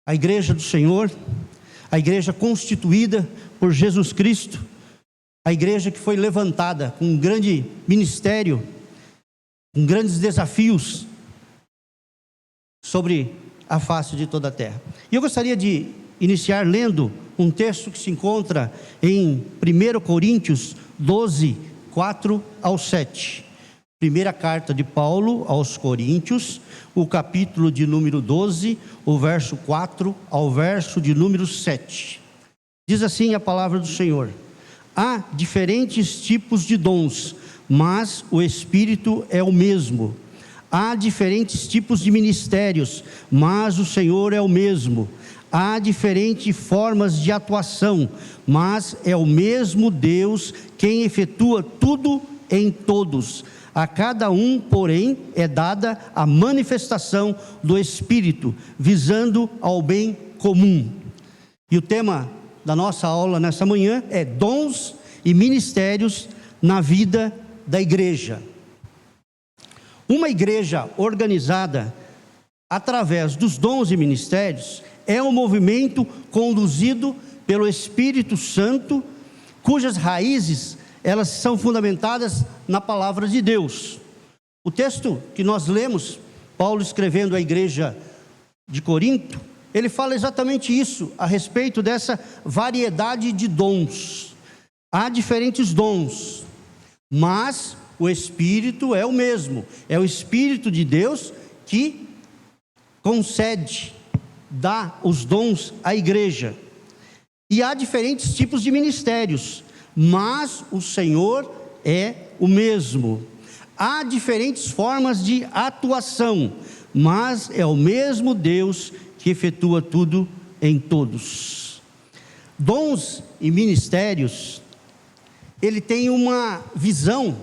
a igreja do Senhor, a igreja constituída por Jesus Cristo, a igreja que foi levantada com um grande ministério, com grandes desafios sobre a face de toda a terra. E eu gostaria de iniciar lendo um texto que se encontra em 1 Coríntios 12, 4 ao 7. Primeira carta de Paulo aos Coríntios, o capítulo de número 12, o verso 4 ao verso de número 7. Diz assim a palavra do Senhor: há diferentes tipos de dons, mas o Espírito é o mesmo. Há diferentes tipos de ministérios, mas o Senhor é o mesmo. Há diferentes formas de atuação, mas é o mesmo Deus quem efetua tudo em todos. A cada um, porém, é dada a manifestação do Espírito, visando ao bem comum. E o tema da nossa aula nessa manhã é dons e ministérios na vida da igreja. Uma igreja organizada através dos dons e ministérios é um movimento conduzido pelo Espírito Santo, cujas raízes elas são fundamentadas na palavra de Deus. O texto que nós lemos, Paulo escrevendo à igreja de Corinto, ele fala exatamente isso, a respeito dessa variedade de dons. Há diferentes dons, mas o Espírito é o mesmo, é o Espírito de Deus que concede, dá os dons à igreja. E há diferentes tipos de ministérios, mas o Senhor é o mesmo. Há diferentes formas de atuação, mas é o mesmo Deus que efetua tudo em todos. Dons e ministérios, ele tem uma visão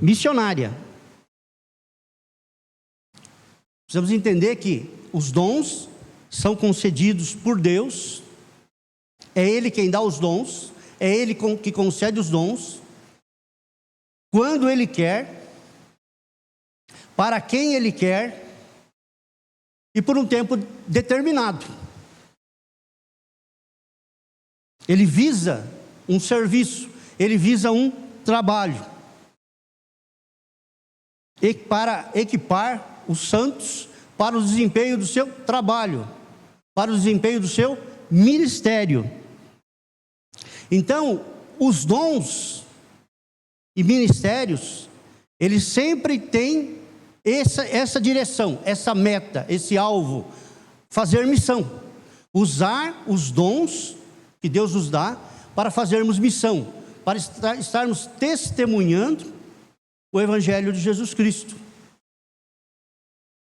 missionária. Precisamos entender que os dons são concedidos por Deus, é Ele quem dá os dons, é Ele que concede os dons, quando Ele quer, para quem Ele quer, e por um tempo determinado. Ele visa um serviço, Ele visa um trabalho, e para equipar os santos para o desempenho do seu trabalho, para o desempenho do seu ministério. Então, os dons e ministérios, eles sempre têm essa direção, essa meta, esse alvo: fazer missão, usar os dons que Deus nos dá para fazermos missão, para estarmos testemunhando o Evangelho de Jesus Cristo.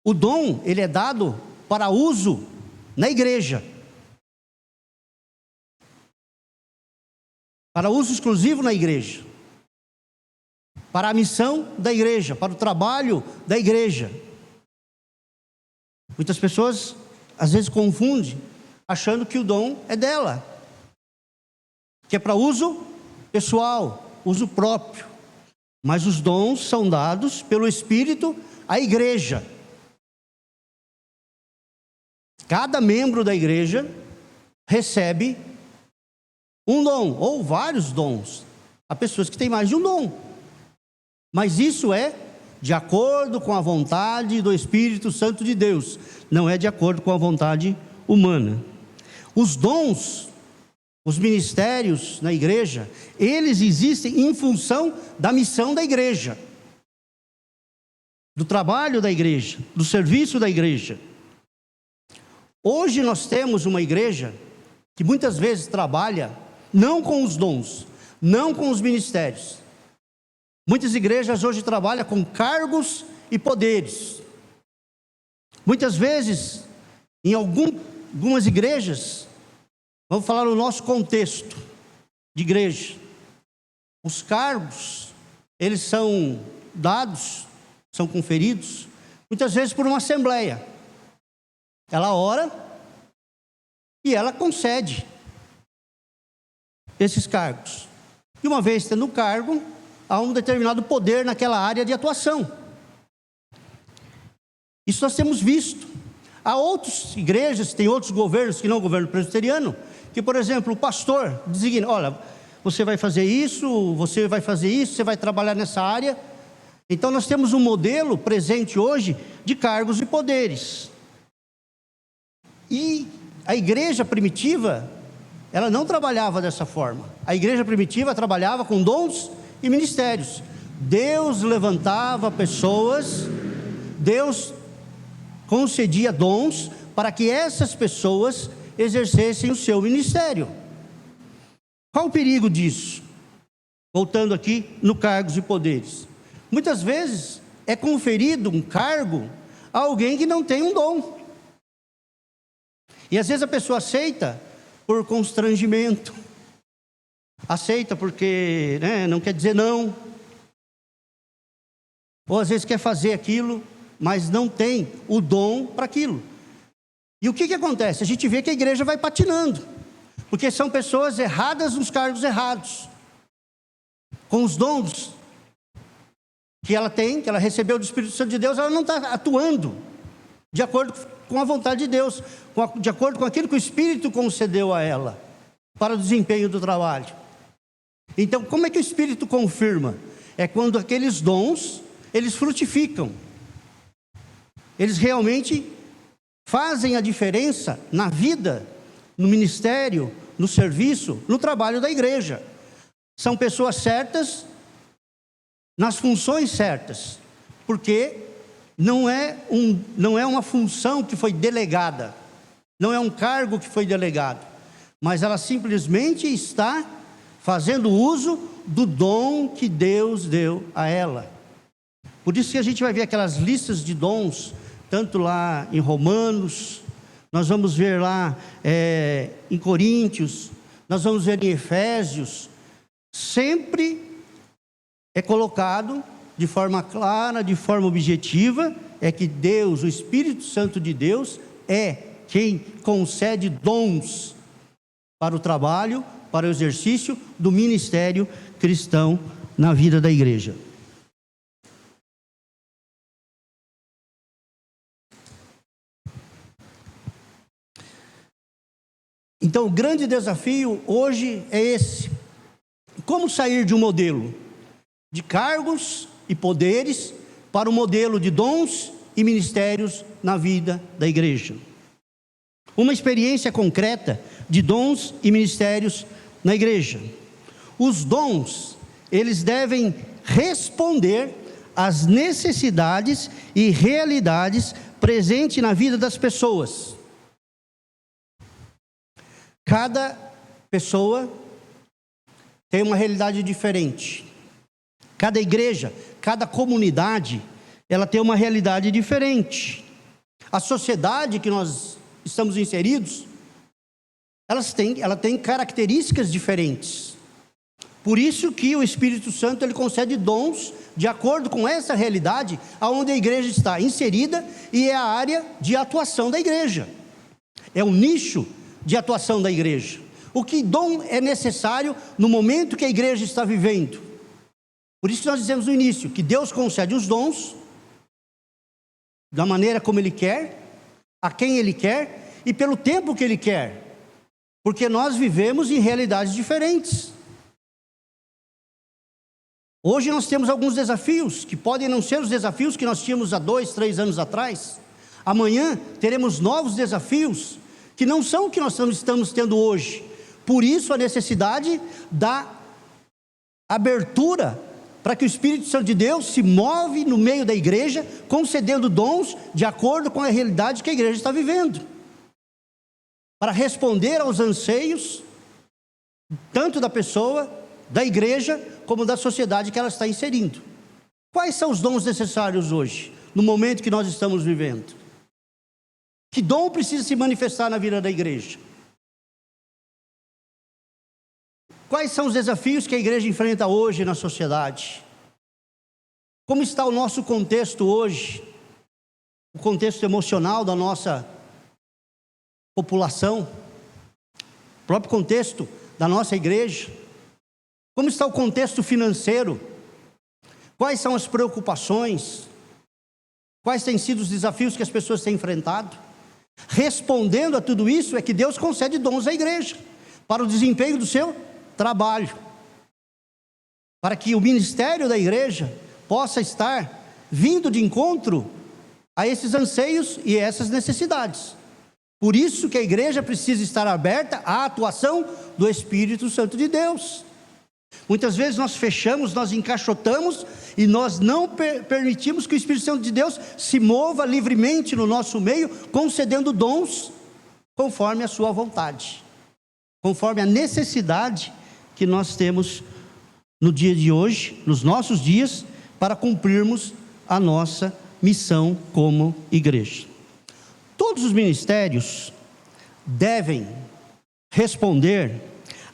O dom, ele é dado para uso na igreja, para uso exclusivo na igreja, para a missão da igreja, para o trabalho da igreja. Muitas pessoas às vezes confundem, achando que o dom é dela, que é para uso pessoal, uso próprio. Mas os dons são dados pelo Espírito à igreja. Cada membro da igreja recebe um dom, ou vários dons. Há pessoas que têm mais de um dom, mas isso é de acordo com a vontade do Espírito Santo de Deus, não é de acordo com a vontade humana. Os dons, os ministérios na igreja, eles existem em função da missão da igreja, do trabalho da igreja, do serviço da igreja. Hoje nós temos uma igreja que muitas vezes trabalha não com os dons, não com os ministérios. Muitas igrejas hoje trabalham com cargos e poderes. Muitas vezes, em algumas igrejas, vamos falar no nosso contexto de igreja, os cargos, eles são dados, são conferidos, muitas vezes por uma assembleia. Ela ora e ela concede esses cargos. E uma vez tendo o cargo, há um determinado poder naquela área de atuação. Isso nós temos visto. Há outras igrejas, tem outros governos que não o governo presbiteriano, que, por exemplo, o pastor designa: olha, você vai fazer isso, você vai fazer isso, você vai trabalhar nessa área. Então nós temos um modelo presente hoje de cargos e poderes. E a igreja primitiva, ela não trabalhava dessa forma. A igreja primitiva trabalhava com dons e ministérios. Deus levantava pessoas, Deus concedia dons para que essas pessoas exercessem o seu ministério. Qual o perigo disso? Voltando aqui no cargos e poderes. Muitas vezes é conferido um cargo a alguém que não tem um dom. E às vezes a pessoa aceita por constrangimento, aceita porque não quer dizer não, ou às vezes quer fazer aquilo, mas não tem o dom para aquilo. E o que acontece? A gente vê que a igreja vai patinando, porque são pessoas erradas nos cargos errados, com os dons que ela tem, que ela recebeu do Espírito Santo de Deus, ela não está atuando de acordo com a vontade de Deus, de acordo com aquilo que o Espírito concedeu a ela, para o desempenho do trabalho. Então, como é que o Espírito confirma? É quando aqueles dons, eles frutificam, eles realmente fazem a diferença na vida, no ministério, no serviço, no trabalho da igreja. São pessoas certas, nas funções certas, porque não é uma função que foi delegada, não é um cargo que foi delegado, mas ela simplesmente está fazendo uso do dom que Deus deu a ela. Por isso que a gente vai ver aquelas listas de dons, tanto lá em Romanos, nós vamos ver lá em Coríntios, nós vamos ver em Efésios, sempre é colocado de forma clara, de forma objetiva, é que Deus, o Espírito Santo de Deus, é quem concede dons para o trabalho, para o exercício do ministério cristão na vida da igreja. Então, o grande desafio hoje é esse: como sair de um modelo de cargos e poderes para o modelo de dons e ministérios na vida da igreja. Uma experiência concreta de dons e ministérios na igreja. Os dons, eles devem responder às necessidades e realidades presentes na vida das pessoas. Cada pessoa tem uma realidade diferente. Cada igreja, cada comunidade, ela tem uma realidade diferente. A sociedade que nós estamos inseridos, ela tem características diferentes. Por isso que o Espírito Santo, ele concede dons de acordo com essa realidade aonde a igreja está inserida, e é a área de atuação da igreja. É o nicho de atuação da igreja. O que dom é necessário no momento que a igreja está vivendo. Por isso que nós dizemos no início, que Deus concede os dons da maneira como Ele quer, a quem Ele quer e pelo tempo que Ele quer, porque nós vivemos em realidades diferentes. Hoje nós temos alguns desafios, que podem não ser os desafios que nós tínhamos há 2, 3 anos atrás. Amanhã teremos novos desafios, que não são o que nós estamos tendo hoje. Por isso a necessidade da abertura, para que o Espírito Santo de Deus se move no meio da igreja, concedendo dons de acordo com a realidade que a igreja está vivendo, para responder aos anseios, tanto da pessoa, da igreja, como da sociedade que ela está inserindo. Quais são os dons necessários hoje, no momento que nós estamos vivendo? Que dom precisa se manifestar na vida da igreja? Quais são os desafios que a igreja enfrenta hoje na sociedade? Como está o nosso contexto hoje? O contexto emocional da nossa população? O próprio contexto da nossa igreja? Como está o contexto financeiro? Quais são as preocupações? Quais têm sido os desafios que as pessoas têm enfrentado? respondendo a tudo isso, é que Deus concede dons à igreja, para o desempenho do seu trabalho, para que o ministério da igreja possa estar vindo de encontro a esses anseios e essas necessidades. Por isso que a igreja precisa estar aberta à atuação do Espírito Santo de Deus. Muitas vezes nós fechamos, nós encaixotamos e nós não permitimos que o Espírito Santo de Deus se mova livremente no nosso meio, concedendo dons conforme a sua vontade, conforme a necessidade que nós temos no dia de hoje, nos nossos dias, para cumprirmos a nossa missão como igreja. Todos os ministérios devem responder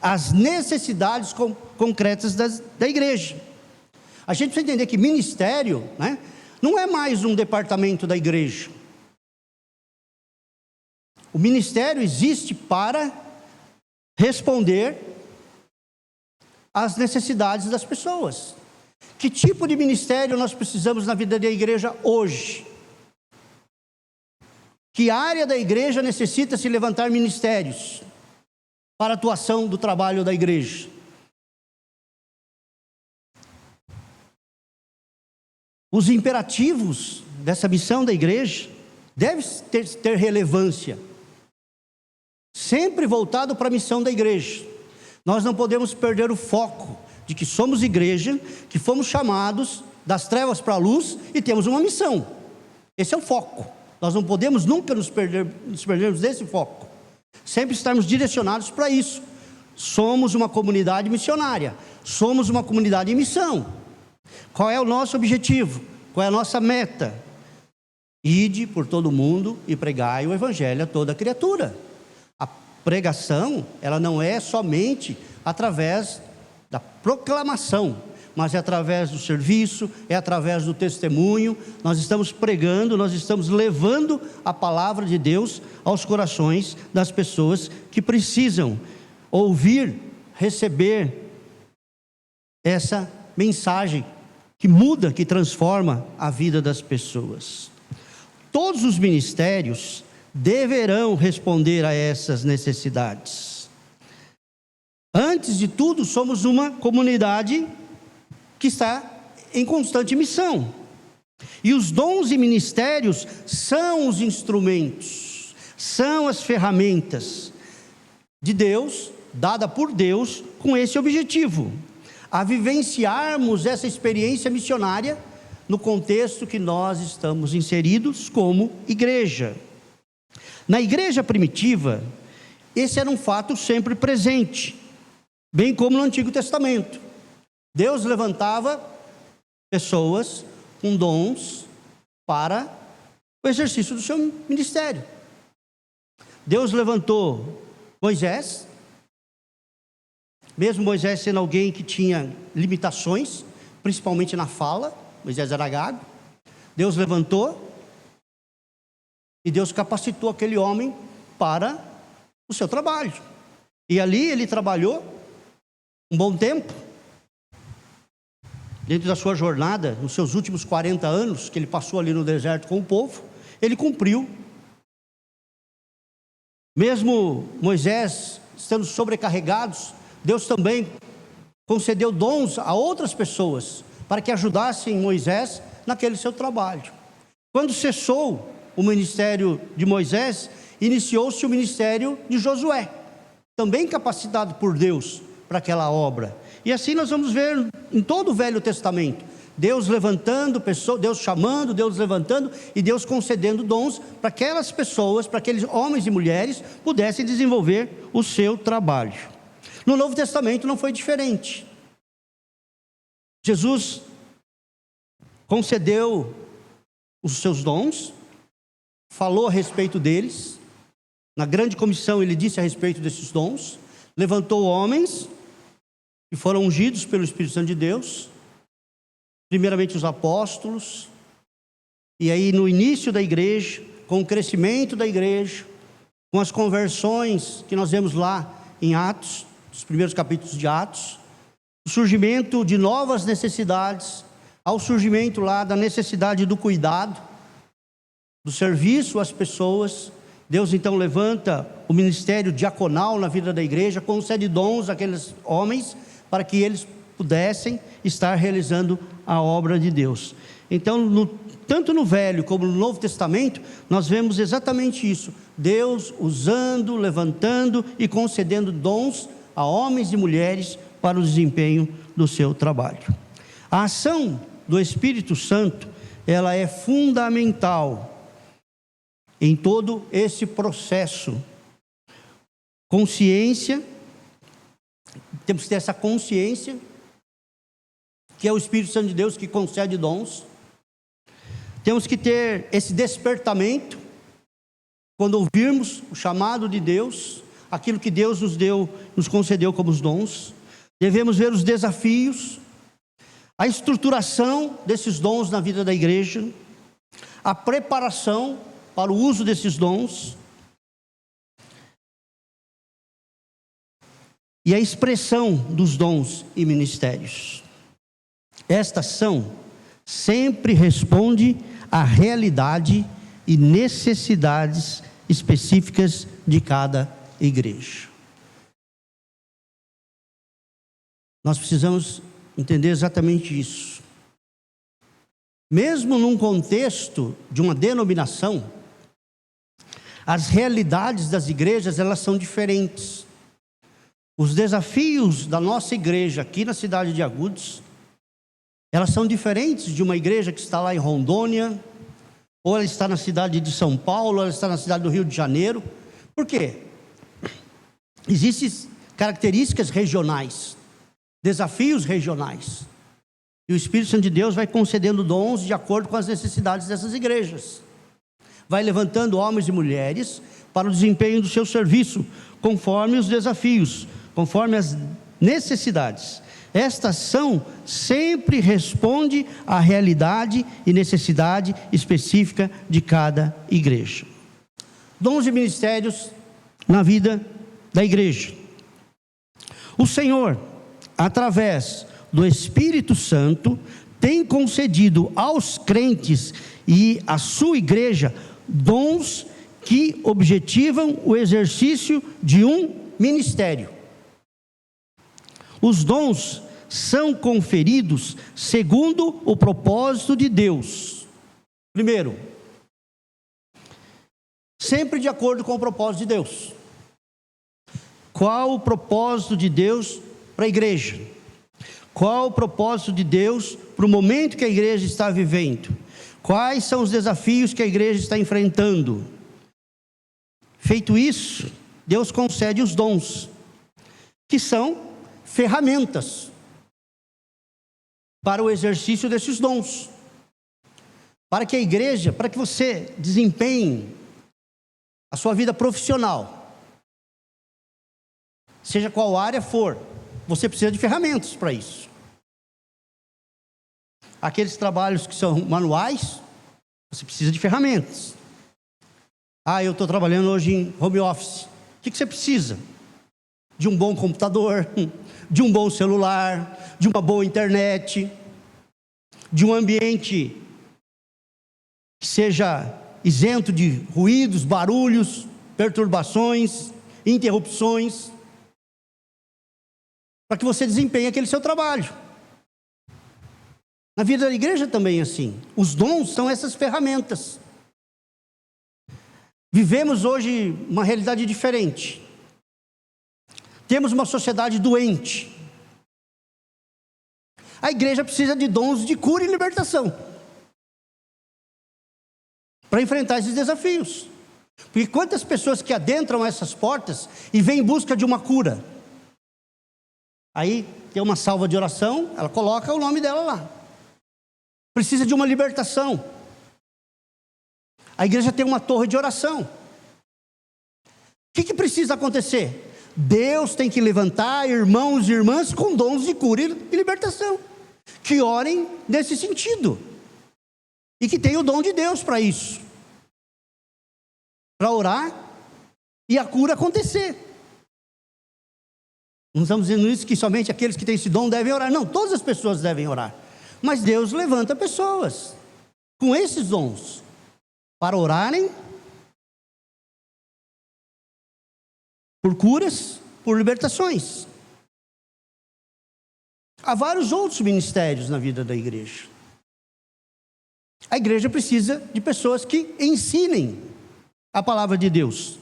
às necessidades concretas da igreja. A gente precisa entender que ministério, né, não é mais um departamento da igreja. O ministério existe para responder às necessidades das pessoas. Que tipo de ministério nós precisamos na vida da igreja hoje? Que área da igreja necessita se levantar ministérios para a atuação do trabalho da igreja? Os imperativos dessa missão da igreja devem ter relevância, sempre voltado para a missão da igreja. Nós não podemos perder o foco de que somos igreja, que fomos chamados das trevas para a luz e temos uma missão. Esse é o foco. Nós não podemos nunca nos perdermos desse foco. Sempre estarmos direcionados para isso. Somos uma comunidade missionária, somos uma comunidade em missão. Qual é o nosso objetivo? Qual é a nossa meta? Ide por todo mundo e pregai o evangelho a toda criatura. A pregação, ela não é somente através da proclamação, mas é através do serviço, é através do testemunho. Nós estamos pregando, nós estamos levando a palavra de Deus aos corações das pessoas que precisam ouvir, receber essa mensagem que muda, que transforma a vida das pessoas. Todos os ministérios deverão responder a essas necessidades. Antes de tudo, somos uma comunidade que está em constante missão. E os dons e ministérios são os instrumentos, são as ferramentas de Deus, dada por Deus, com esse objetivo: a vivenciarmos essa experiência missionária no contexto que nós estamos inseridos como igreja. Na igreja primitiva, esse era um fato sempre presente, bem como no Antigo Testamento. Deus levantava pessoas com dons para o exercício do seu ministério. Deus levantou Moisés, mesmo Moisés sendo alguém que tinha limitações, principalmente na fala. Moisés era gago. Deus levantou e Deus capacitou aquele homem para o seu trabalho. E ali ele trabalhou um bom tempo. Dentro da sua jornada, nos seus últimos 40 anos, que ele passou ali no deserto com o povo, ele cumpriu. Mesmo Moisés estando sobrecarregados, Deus também concedeu dons a outras pessoas para que ajudassem Moisés naquele seu trabalho. Quando cessou o ministério de Moisés, iniciou-se o ministério de Josué, também capacitado por Deus para aquela obra. E assim nós vamos ver em todo o Velho Testamento, Deus levantando pessoas, Deus chamando, Deus levantando e Deus concedendo dons para aquelas pessoas, para aqueles homens e mulheres pudessem desenvolver o seu trabalho. No Novo Testamento não foi diferente. Jesus concedeu os seus dons, falou a respeito deles. Na grande comissão ele disse a respeito desses dons, levantou homens que foram ungidos pelo Espírito Santo de Deus, primeiramente os apóstolos, e aí no início da igreja, com o crescimento da igreja, com as conversões que nós vemos lá em Atos, os primeiros capítulos de Atos, o surgimento de novas necessidades, ao surgimento lá da necessidade do cuidado, do serviço às pessoas, Deus então levanta o ministério diaconal na vida da igreja, concede dons àqueles homens para que eles pudessem estar realizando a obra de Deus. Então, tanto no Velho como no Novo Testamento, nós vemos exatamente isso: Deus usando, levantando e concedendo dons a homens e mulheres para o desempenho do seu trabalho. A ação do Espírito Santo, ela é fundamental em todo esse processo. Consciência, temos que ter essa consciência que é o Espírito Santo de Deus que concede dons. Temos que ter esse despertamento quando ouvirmos o chamado de Deus, aquilo que Deus nos deu, nos concedeu como os dons. Devemos ver os desafios, a estruturação desses dons na vida da igreja, a preparação para o uso desses dons e a expressão dos dons e ministérios. Esta ação sempre responde à realidade e necessidades específicas de cada igreja. Nós precisamos entender exatamente isso. Mesmo num contexto de uma denominação, as realidades das igrejas, elas são diferentes. Os desafios da nossa igreja aqui na cidade de Agudos, elas são diferentes de uma igreja que está lá em Rondônia, ou ela está na cidade de São Paulo, ou ela está na cidade do Rio de Janeiro. Por quê? Existem características regionais, desafios regionais, e o Espírito Santo de Deus vai concedendo dons de acordo com as necessidades dessas igrejas, vai levantando homens e mulheres para o desempenho do seu serviço, conforme os desafios, conforme as necessidades. Esta ação sempre responde à realidade e necessidade específica de cada igreja. Dons e ministérios na vida da igreja. O Senhor, através do Espírito Santo, tem concedido aos crentes e à sua igreja dons que objetivam o exercício de um ministério. Os dons são conferidos segundo o propósito de Deus. Primeiro, sempre de acordo com o propósito de Deus. Qual o propósito de Deus para a igreja? Qual o propósito de Deus para o momento que a igreja está vivendo? Quais são os desafios que a igreja está enfrentando? Feito isso, Deus concede os dons, que são ferramentas para o exercício desses dons, para que a igreja, para que você desempenhe a sua vida profissional, seja qual área for, você precisa de ferramentas para isso. Aqueles trabalhos que são manuais, você precisa de ferramentas. Eu estou trabalhando hoje em home office. O que você precisa? De um bom computador, de um bom celular, de uma boa internet, de um ambiente que seja isento de ruídos, barulhos, perturbações, interrupções, para que você desempenhe aquele seu trabalho. Na vida da igreja também é assim. Os dons são essas ferramentas. Vivemos hoje uma realidade diferente. Temos uma sociedade doente. A igreja precisa de dons de cura e libertação para enfrentar esses desafios. Porque quantas pessoas que adentram essas portas e vêm em busca de uma cura? Aí tem uma salva de oração, ela coloca o nome dela lá. Precisa de uma libertação. A igreja tem uma torre de oração. O que precisa acontecer? Deus tem que levantar irmãos e irmãs com dons de cura e libertação, que orem nesse sentido, e que tenham o dom de Deus para isso, para orar e a cura acontecer. Não estamos dizendo isso que somente aqueles que têm esse dom devem orar, não, todas as pessoas devem orar, mas Deus levanta pessoas com esses dons para orarem por curas, por libertações. Há vários outros ministérios na vida da igreja. A igreja precisa de pessoas que ensinem a palavra de Deus.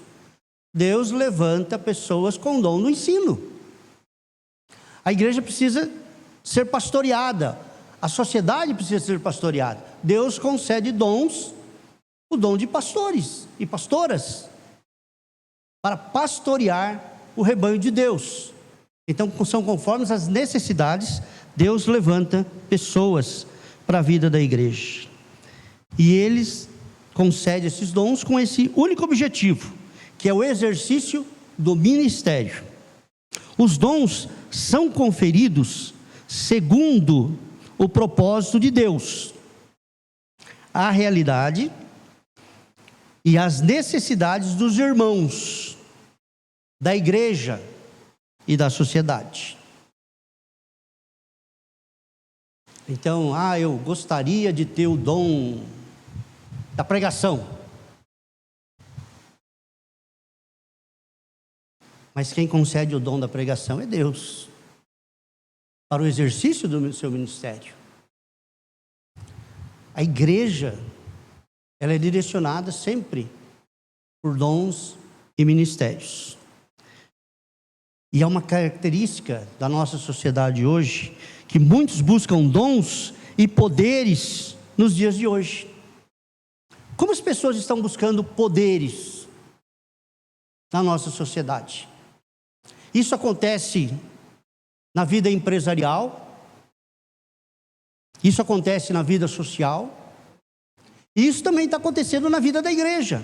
Deus levanta pessoas com dom no ensino. A igreja precisa ser pastoreada. A sociedade precisa ser pastoreada. Deus concede dons, o dom de pastores e pastoras, para pastorear o rebanho de Deus. Então, são conformes às necessidades, Deus levanta pessoas para a vida da igreja. E eles concedem esses dons com esse único objetivo, que é o exercício do ministério. Os dons são conferidos segundo o propósito de Deus, a realidade e as necessidades dos irmãos, da igreja e da sociedade. Então, eu gostaria de ter o dom da pregação. Mas quem concede o dom da pregação é Deus, para o exercício do seu ministério. A igreja, ela é direcionada sempre por dons e ministérios. E é uma característica da nossa sociedade hoje, que muitos buscam dons e poderes nos dias de hoje. Como as pessoas estão buscando poderes na nossa sociedade? Isso acontece na vida empresarial, isso acontece na vida social, e isso também está acontecendo na vida da igreja.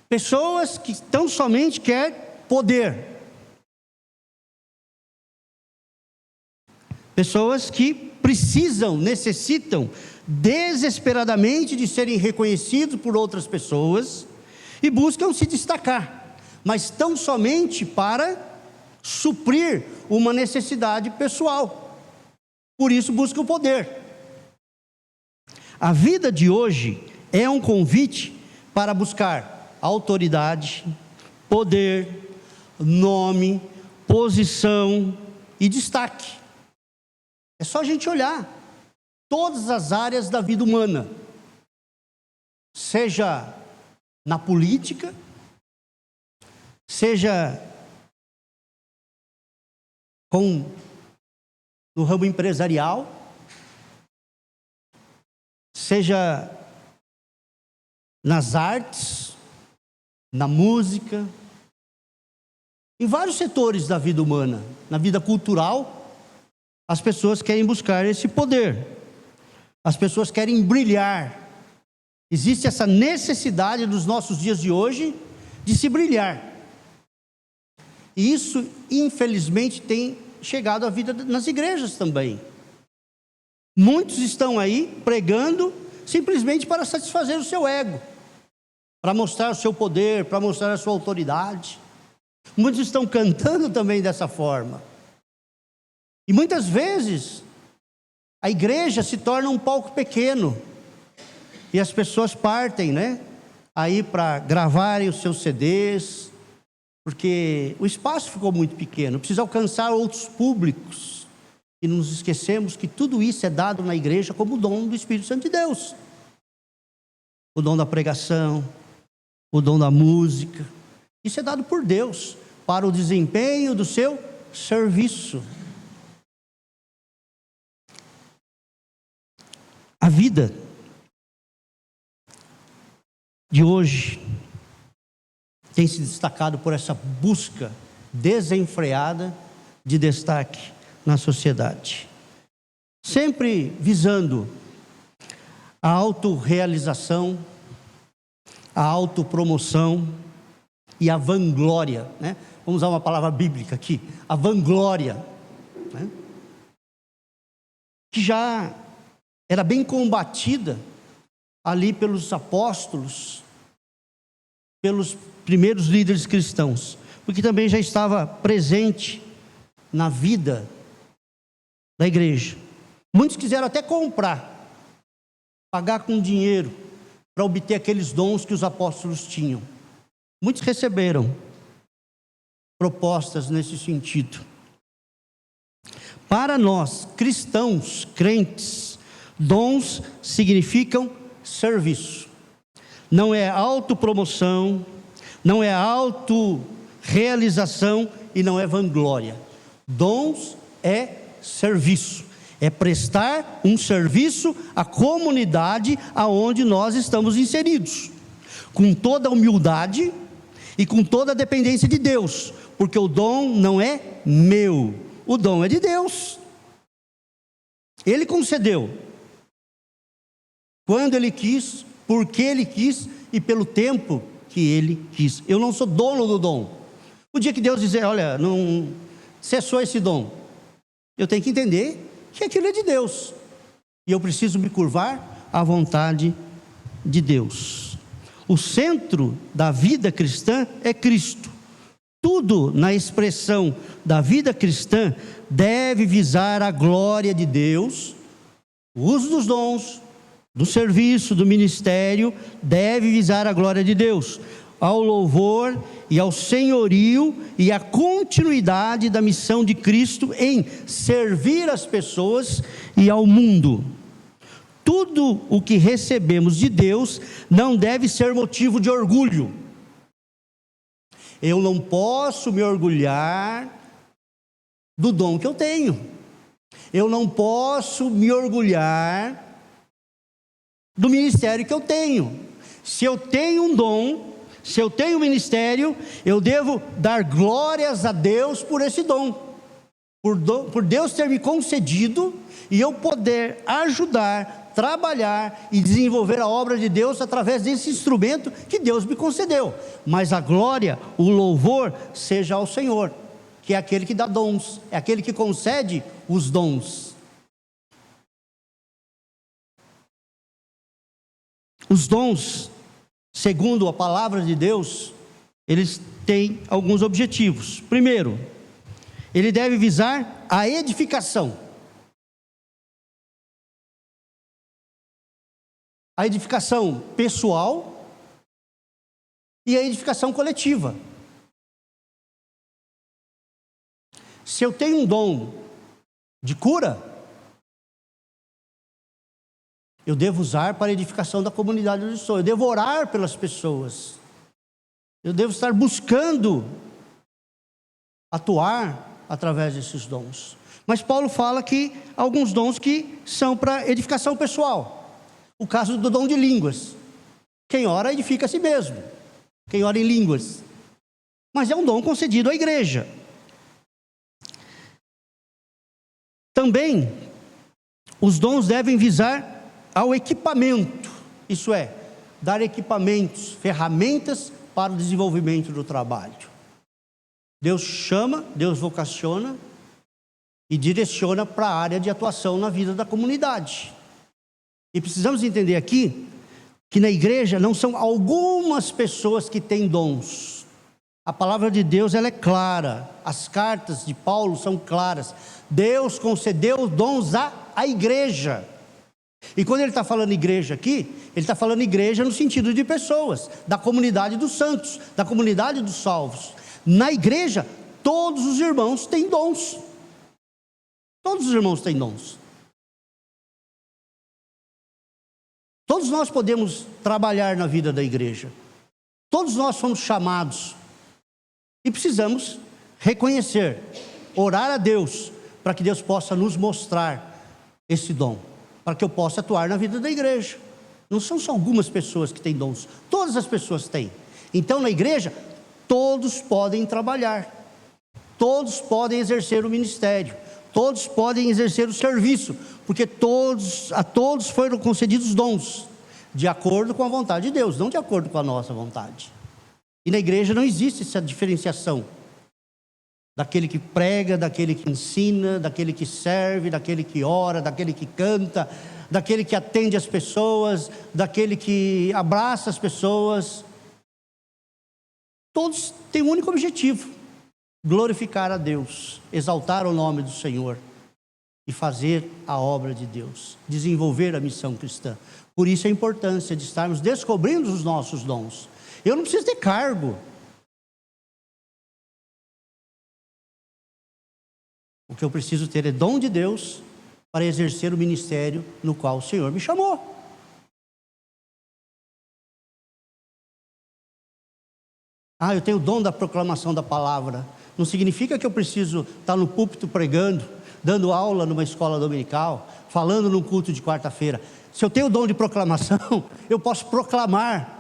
Pessoas que tão somente querem poder. Pessoas que precisam, necessitam desesperadamente de serem reconhecidos por outras pessoas e buscam se destacar, mas tão somente para suprir uma necessidade pessoal. Por isso buscam o poder. A vida de hoje é um convite para buscar autoridade, poder, nome, posição e destaque. É só a gente olhar todas as áreas da vida humana, seja na política, seja no ramo empresarial, seja nas artes, na música, em vários setores da vida humana, na vida cultural. As pessoas querem buscar esse poder, as pessoas querem brilhar. Existe essa necessidade dos nossos dias de hoje de se brilhar. E isso, infelizmente, tem chegado à vida nas igrejas também. Muitos estão aí pregando simplesmente para satisfazer o seu ego, para mostrar o seu poder, para mostrar a sua autoridade. Muitos estão cantando também dessa forma. E muitas vezes a igreja se torna um palco pequeno e as pessoas partem, aí para gravarem os seus CDs, porque o espaço ficou muito pequeno, precisa alcançar outros públicos. E nos esquecemos que tudo isso é dado na igreja como dom do Espírito Santo de Deus. O dom da pregação, o dom da música, isso é dado por Deus para o desempenho do seu serviço. A vida de hoje tem se destacado por essa busca desenfreada de destaque na sociedade, sempre visando a autorrealização, a autopromoção e a vanglória, Vamos usar uma palavra bíblica aqui, a vanglória, que já era bem combatida ali pelos apóstolos, pelos primeiros líderes cristãos, porque também já estava presente na vida da igreja. Muitos quiseram até comprar, pagar com dinheiro, para obter aqueles dons que os apóstolos tinham. Muitos receberam, propostas nesse sentido. Para nós, cristãos, crentes, dons significam serviço. Não é autopromoção, não é autorrealização e não é vanglória. Dons é serviço, é prestar um serviço à comunidade aonde nós estamos inseridos, com toda a humildade e com toda a dependência de Deus, porque o dom não é meu, o dom é de Deus. Ele concedeu, quando Ele quis, porque Ele quis e pelo tempo que Ele quis. Eu não sou dono do dom. O dia que Deus dizer, olha, não cessou esse dom, eu tenho que entender que aquilo é de Deus, e eu preciso me curvar à vontade de Deus. O centro da vida cristã é Cristo. Tudo na expressão da vida cristã deve visar a glória de Deus. O uso dos dons, do serviço, do ministério, deve visar a glória de Deus, ao louvor e ao senhorio e à continuidade da missão de Cristo em servir as pessoas e ao mundo. Tudo o que recebemos de Deus não deve ser motivo de orgulho. Eu não posso me orgulhar do dom que eu tenho. Eu não posso me orgulhar do ministério que eu tenho. Se eu tenho um dom, se eu tenho um ministério, eu devo dar glórias a Deus por esse dom. Por Deus ter me concedido e eu poder ajudar, trabalhar e desenvolver a obra de Deus através desse instrumento que Deus me concedeu. Mas a glória, o louvor seja ao Senhor, que é aquele que dá dons, é aquele que concede os dons. Os dons, segundo a palavra de Deus, eles têm alguns objetivos. Primeiro, ele deve visar a edificação. A edificação pessoal e a edificação coletiva. Se eu tenho um dom de cura, eu devo usar para a edificação da comunidade onde estou. Eu devo orar pelas pessoas. Eu devo estar buscando atuar através desses dons. Mas Paulo fala que há alguns dons que são para edificação pessoal. O caso do dom de línguas. Quem ora edifica a si mesmo. Quem ora em línguas. Mas é um dom concedido à igreja. Também, os dons devem visar ao equipamento. Isso é, dar equipamentos, ferramentas para o desenvolvimento do trabalho. Deus chama, Deus vocaciona e direciona para a área de atuação na vida da comunidade. E precisamos entender aqui que na igreja não são algumas pessoas que têm dons. A palavra de Deus ela é clara, as cartas de Paulo são claras. Deus concedeu dons à igreja. E quando ele está falando igreja aqui, ele está falando igreja no sentido de pessoas, da comunidade dos santos, da comunidade dos salvos. Na igreja, todos os irmãos têm dons. Todos os irmãos têm dons. Todos nós podemos trabalhar na vida da igreja. Todos nós somos chamados. E precisamos reconhecer, orar a Deus, para que Deus possa nos mostrar esse dom, para que eu possa atuar na vida da igreja. Não são só algumas pessoas que têm dons, todas as pessoas têm. Então na igreja, todos podem trabalhar, todos podem exercer o ministério, todos podem exercer o serviço, porque a todos foram concedidos dons, de acordo com a vontade de Deus, não de acordo com a nossa vontade. E na igreja não existe essa diferenciação, daquele que prega, daquele que ensina, daquele que serve, daquele que ora, daquele que canta, daquele que atende as pessoas, daquele que abraça as pessoas. Todos têm um único objetivo: glorificar a Deus, exaltar o nome do Senhor e fazer a obra de Deus, desenvolver a missão cristã. Por isso a importância de estarmos descobrindo os nossos dons. Eu não preciso ter cargo. O que eu preciso ter é dom de Deus para exercer o ministério no qual o Senhor me chamou. Eu tenho o dom da proclamação da palavra. Não significa que eu preciso estar no púlpito pregando, dando aula numa escola dominical, falando num culto de quarta-feira. Se eu tenho o dom de proclamação, eu posso proclamar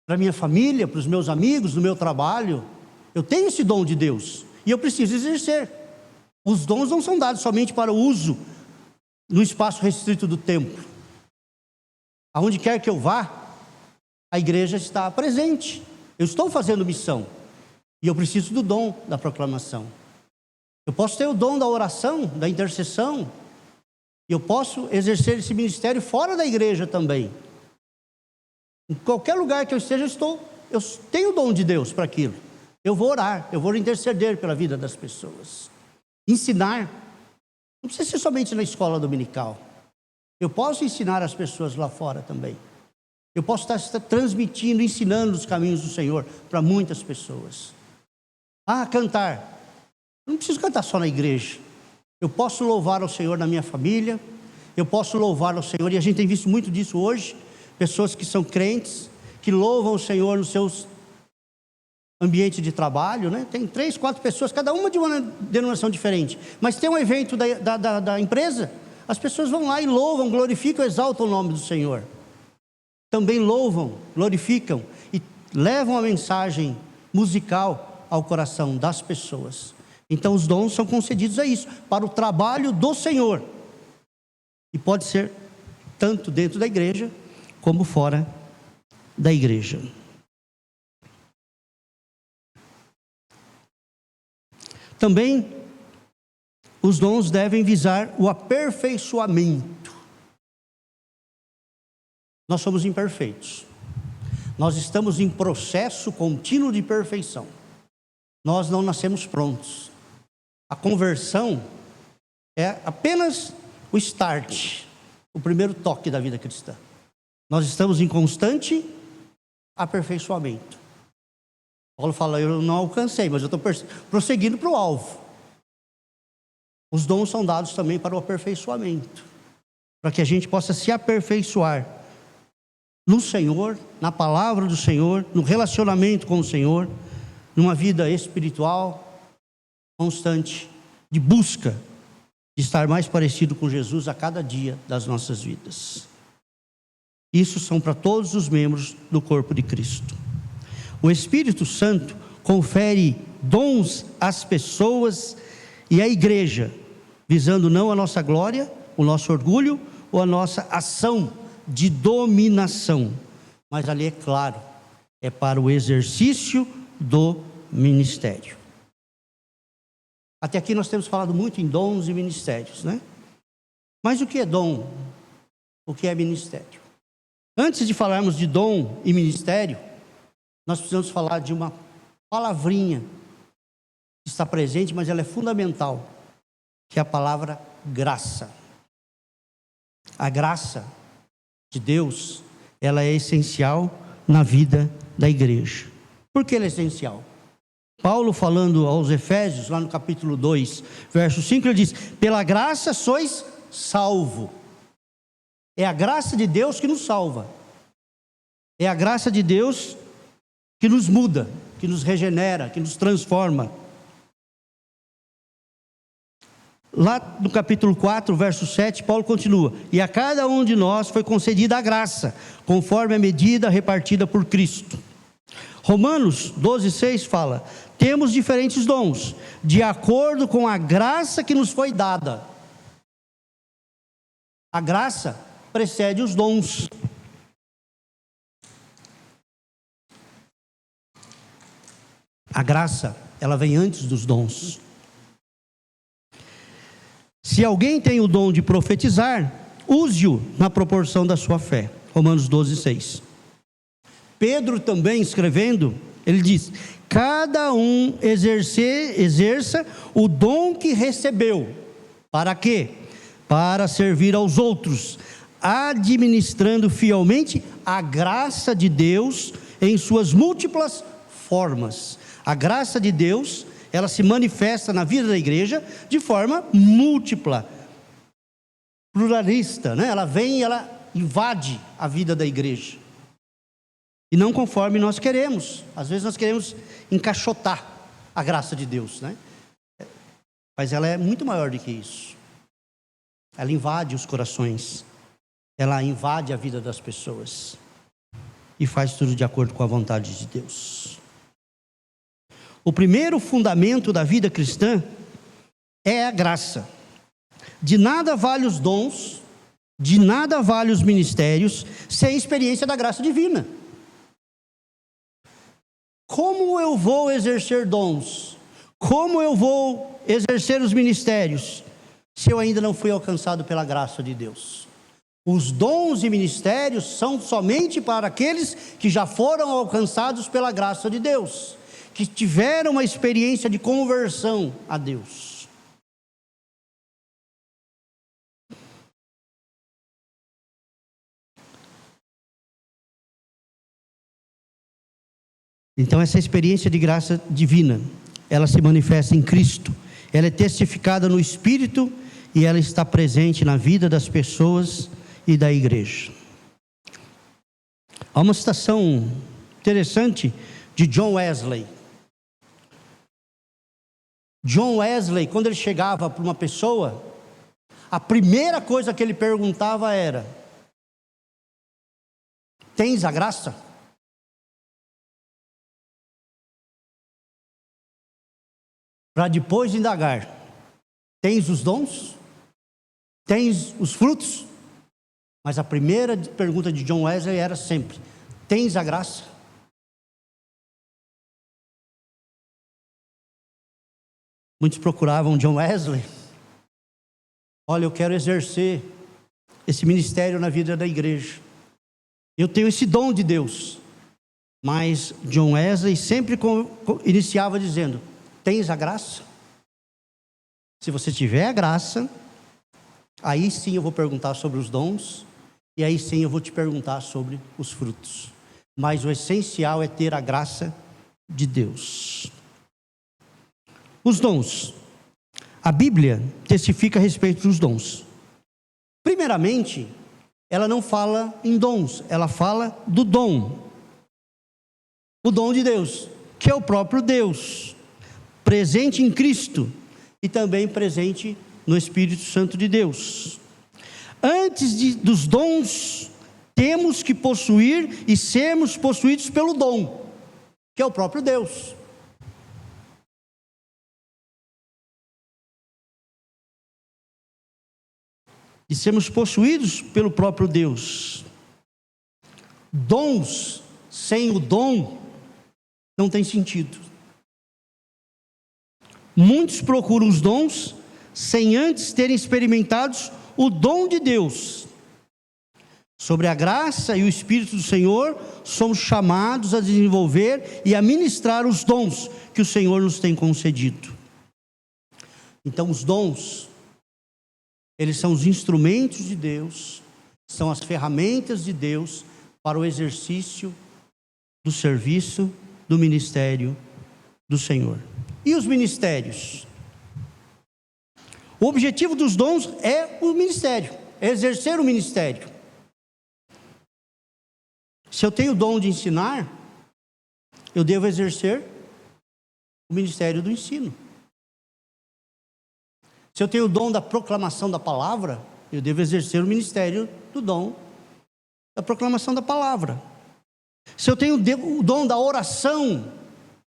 para a minha família, para os meus amigos, no meu trabalho. Eu tenho esse dom de Deus e eu preciso exercer. Os dons não são dados somente para o uso no espaço restrito do templo. Aonde quer que eu vá, a igreja está presente. Eu estou fazendo missão e eu preciso do dom da proclamação. Eu posso ter o dom da oração, da intercessão. Eu posso exercer esse ministério fora da igreja também. Em qualquer lugar que eu esteja, eu tenho o dom de Deus para aquilo. Eu vou orar, eu vou interceder pela vida das pessoas. Ensinar, não precisa ser somente na escola dominical. Eu posso ensinar as pessoas lá fora também. Eu posso estar transmitindo, ensinando os caminhos do Senhor para muitas pessoas. Cantar. Eu não preciso cantar só na igreja. Eu posso louvar ao Senhor na minha família. Eu posso louvar ao Senhor, e a gente tem visto muito disso hoje. Pessoas que são crentes, que louvam o Senhor nos seus ambientes de trabalho, né? Tem 3, 4 pessoas, cada uma de uma denominação diferente. Mas tem um evento da empresa, as pessoas vão lá e louvam, glorificam, exaltam o nome do Senhor. Também louvam, glorificam e levam a mensagem musical ao coração das pessoas. Então os dons são concedidos a isso, para o trabalho do Senhor. E pode ser tanto dentro da igreja, como fora da igreja. Também os dons devem visar o aperfeiçoamento. Nós somos imperfeitos. Nós estamos em processo contínuo de perfeição. Nós não nascemos prontos. A conversão é apenas o start, o primeiro toque da vida cristã. Nós estamos em constante aperfeiçoamento. Paulo fala, eu não alcancei, mas eu estou prosseguindo para o alvo. Os dons são dados também para o aperfeiçoamento, para que a gente possa se aperfeiçoar no Senhor, na palavra do Senhor, no relacionamento com o Senhor, numa vida espiritual constante, de busca de estar mais parecido com Jesus a cada dia das nossas vidas. Isso são para todos os membros do corpo de Cristo. O Espírito Santo confere dons às pessoas e à igreja, visando não a nossa glória, o nosso orgulho ou a nossa ação de dominação, mas ali é claro, é para o exercício do ministério. Até aqui nós temos falado muito em dons e ministérios, né? Mas o que é dom? O que é ministério? Antes de falarmos de dom e ministério, nós precisamos falar de uma palavrinha que está presente, mas ela é fundamental, que é a palavra graça. A graça de Deus, ela é essencial na vida da igreja. Por que ela é essencial? Paulo, falando aos Efésios, lá no capítulo 2, verso 5, ele diz: pela graça sois salvo. É a graça de Deus que nos salva. É a graça de Deus que nos muda, que nos regenera, que nos transforma. Lá no capítulo 4, verso 7, Paulo continua: e a cada um de nós foi concedida a graça, conforme a medida repartida por Cristo. Romanos 12, 6 fala: temos diferentes dons, de acordo com a graça que nos foi dada. A graça precede os dons. A graça, ela vem antes dos dons. Se alguém tem o dom de profetizar, use-o na proporção da sua fé. Romanos 12, 6. Pedro também escrevendo, ele diz: cada um exerça o dom que recebeu. Para quê? Para servir aos outros, administrando fielmente a graça de Deus em suas múltiplas formas. A graça de Deus ela se manifesta na vida da igreja de forma múltipla, pluralista, né? Ela vem e ela invade a vida da igreja. E não conforme nós queremos. Às vezes nós queremos encaixotar a graça de Deus, né? Mas ela é muito maior do que isso. Ela invade os corações. Ela invade a vida das pessoas. E faz tudo de acordo com a vontade de Deus. O primeiro fundamento da vida cristã é a graça. De nada vale os dons, de nada vale os ministérios, sem experiência da graça divina. Como eu vou exercer dons? Como eu vou exercer os ministérios, se eu ainda não fui alcançado pela graça de Deus? Os dons e ministérios são somente para aqueles que já foram alcançados pela graça de Deus, que tiveram uma experiência de conversão a Deus. Então essa experiência de graça divina, ela se manifesta em Cristo, ela é testificada no Espírito e ela está presente na vida das pessoas e da igreja. Há uma citação interessante de John Wesley. John Wesley, quando ele chegava para uma pessoa, a primeira coisa que ele perguntava era: tens a graça? Para depois indagar: tens os dons? Tens os frutos? Mas a primeira pergunta de John Wesley era sempre: tens a graça? Muitos procuravam John Wesley. Olha, eu quero exercer esse ministério na vida da igreja. Eu tenho esse dom de Deus. Mas John Wesley sempre iniciava dizendo: tens a graça? Se você tiver a graça, aí sim eu vou perguntar sobre os dons, e aí sim eu vou te perguntar sobre os frutos. Mas o essencial é ter a graça de Deus. Os dons. A Bíblia testifica a respeito dos dons. Primeiramente, ela não fala em dons, ela fala do dom. O dom de Deus, que é o próprio Deus, presente em Cristo e também presente no Espírito Santo de Deus. Antes dos dons, temos que possuir e sermos possuídos pelo dom, que é o próprio Deus. E sermos possuídos pelo próprio Deus. Dons sem o dom não tem sentido. Muitos procuram os dons sem antes terem experimentado o dom de Deus. Sobre a graça e o Espírito do Senhor, somos chamados a desenvolver e a ministrar os dons que o Senhor nos tem concedido. Então, os dons, eles são os instrumentos de Deus, são as ferramentas de Deus para o exercício do serviço, do ministério do Senhor. E os ministérios? O objetivo dos dons é o ministério, é exercer o ministério. Se eu tenho o dom de ensinar, eu devo exercer o ministério do ensino. Se eu tenho o dom da proclamação da palavra, eu devo exercer o ministério do dom da proclamação da palavra. Se eu tenho o dom da oração,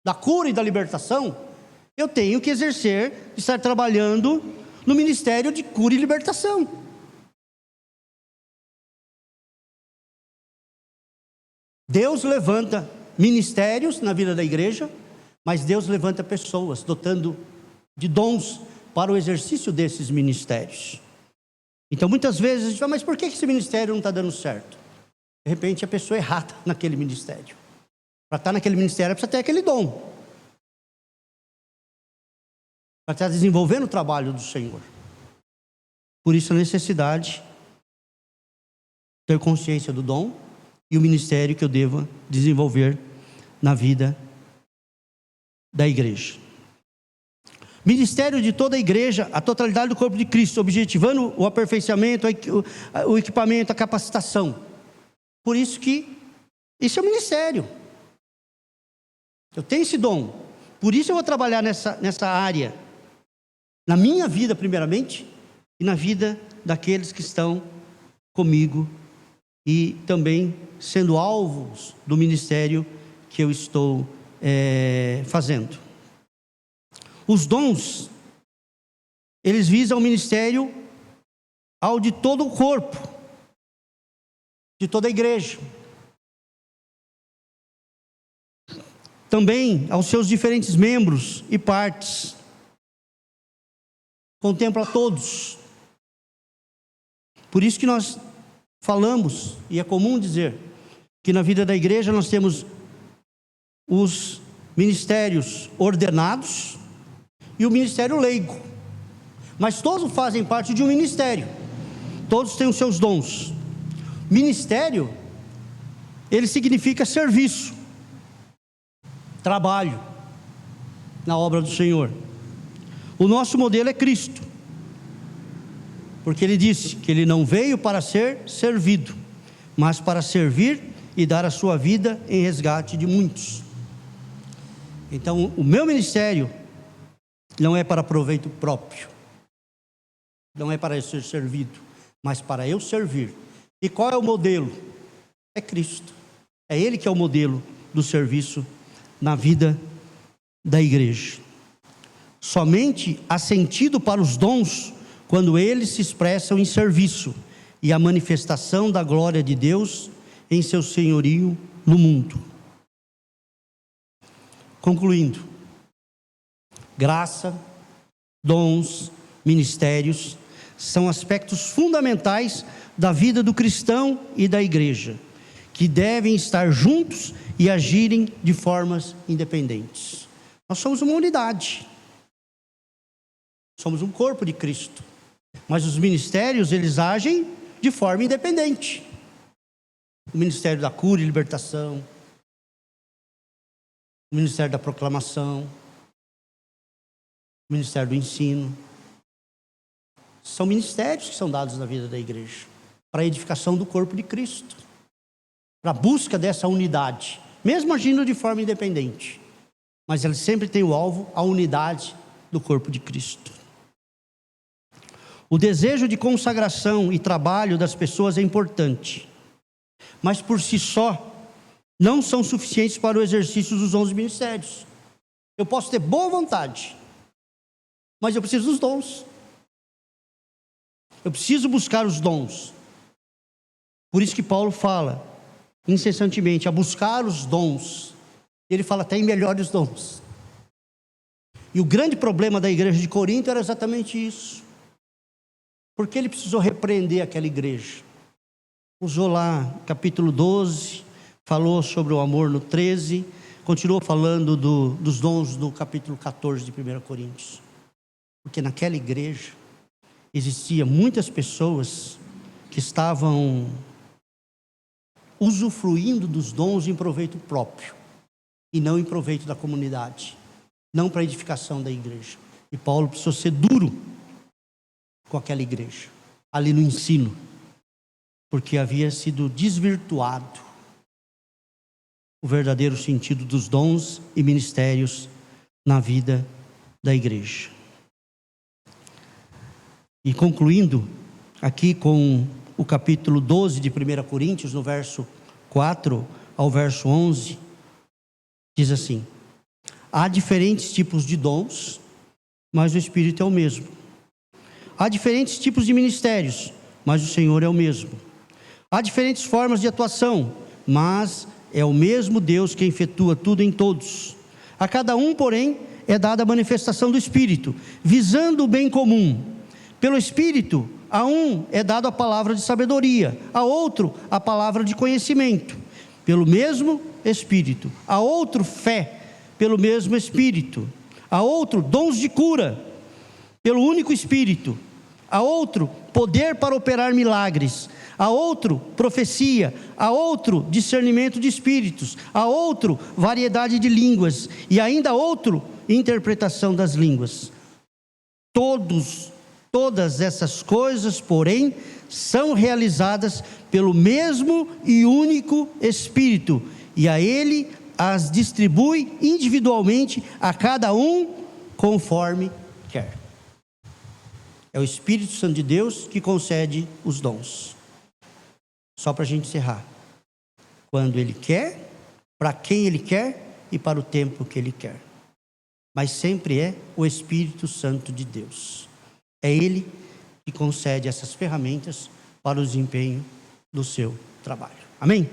da cura e da libertação, eu tenho que exercer, estar trabalhando no ministério de cura e libertação. Deus levanta ministérios na vida da igreja, mas Deus levanta pessoas, dotando de dons para o exercício desses ministérios. Então muitas vezes a gente fala: mas por que esse ministério não está dando certo? De repente a pessoa é errada naquele ministério. Para estar naquele ministério precisa ter aquele dom, para estar desenvolvendo o trabalho do Senhor. Por isso a necessidade de ter consciência do dom e o ministério que eu devo desenvolver na vida da igreja. Ministério de toda a igreja, a totalidade do corpo de Cristo, objetivando o aperfeiçoamento, o equipamento, a capacitação. Por isso que isso é um ministério. Eu tenho esse dom. Por isso eu vou trabalhar nessa área, na minha vida primeiramente, e na vida daqueles que estão comigo, e também sendo alvos do ministério que eu estou fazendo. Os dons, eles visam o ministério ao de todo o corpo, de toda a igreja. Também aos seus diferentes membros e partes. Contempla todos. Por isso que nós falamos, e é comum dizer, que na vida da igreja nós temos os ministérios ordenados e o ministério leigo. Mas todos fazem parte de um ministério. Todos têm os seus dons. Ministério, ele significa serviço, trabalho na obra do Senhor. O nosso modelo é Cristo, porque ele disse que ele não veio para ser servido, mas para servir e dar a sua vida em resgate de muitos. Então, o meu ministério não é para proveito próprio, não é para eu ser servido, mas para eu servir. E qual é o modelo? É Cristo. É Ele que é o modelo do serviço na vida da igreja. Somente há sentido para os dons quando eles se expressam em serviço e a manifestação da glória de Deus em seu senhorio no mundo. Concluindo, graça, dons, ministérios são aspectos fundamentais da vida do cristão e da igreja, que devem estar juntos e agirem de formas independentes. Nós somos uma unidade, somos um corpo de Cristo, mas os ministérios, eles agem de forma independente. O ministério da cura e libertação, o ministério da proclamação, o ministério do ensino, são ministérios que são dados na vida da igreja, para a edificação do corpo de Cristo, para a busca dessa unidade, mesmo agindo de forma independente, mas ele sempre tem o alvo, a unidade do corpo de Cristo. O desejo de consagração e trabalho das pessoas é importante, mas por si só não são suficientes para o exercício dos 11 ministérios. Eu posso ter boa vontade, mas eu preciso dos dons. Eu preciso buscar os dons. Por isso que Paulo fala incessantemente a buscar os dons. Ele fala até em melhores dons. E o grande problema da igreja de Corinto era exatamente isso. Porque ele precisou repreender aquela igreja. Usou lá capítulo 12, falou sobre o amor no 13, continuou falando dos dons do capítulo 14 de 1 Coríntios. Porque naquela igreja existiam muitas pessoas que estavam usufruindo dos dons em proveito próprio e não em proveito da comunidade, não para a edificação da igreja. E Paulo precisou ser duro com aquela igreja, ali no ensino, porque havia sido desvirtuado o verdadeiro sentido dos dons e ministérios na vida da igreja. E concluindo aqui com o capítulo 12 de 1 Coríntios, no verso 4 ao verso 11, diz assim: há diferentes tipos de dons, mas o Espírito é o mesmo. Há diferentes tipos de ministérios, mas o Senhor é o mesmo. Há diferentes formas de atuação, mas é o mesmo Deus que efetua tudo em todos. A cada um, porém, é dada a manifestação do Espírito, visando o bem comum. Pelo Espírito, a um é dado a palavra de sabedoria, a outro a palavra de conhecimento, pelo mesmo Espírito. A outro fé, pelo mesmo Espírito. A outro dons de cura, pelo único Espírito. A outro poder para operar milagres. A outro profecia. A outro discernimento de espíritos. A outro variedade de línguas. E ainda a outro interpretação das línguas. Todas essas coisas, porém, são realizadas pelo mesmo e único Espírito, e a Ele as distribui individualmente a cada um conforme quer. É o Espírito Santo de Deus que concede os dons. Só para a gente encerrar. Quando Ele quer, para quem Ele quer e para o tempo que Ele quer. Mas sempre é o Espírito Santo de Deus. É Ele que concede essas ferramentas para o desempenho do seu trabalho. Amém?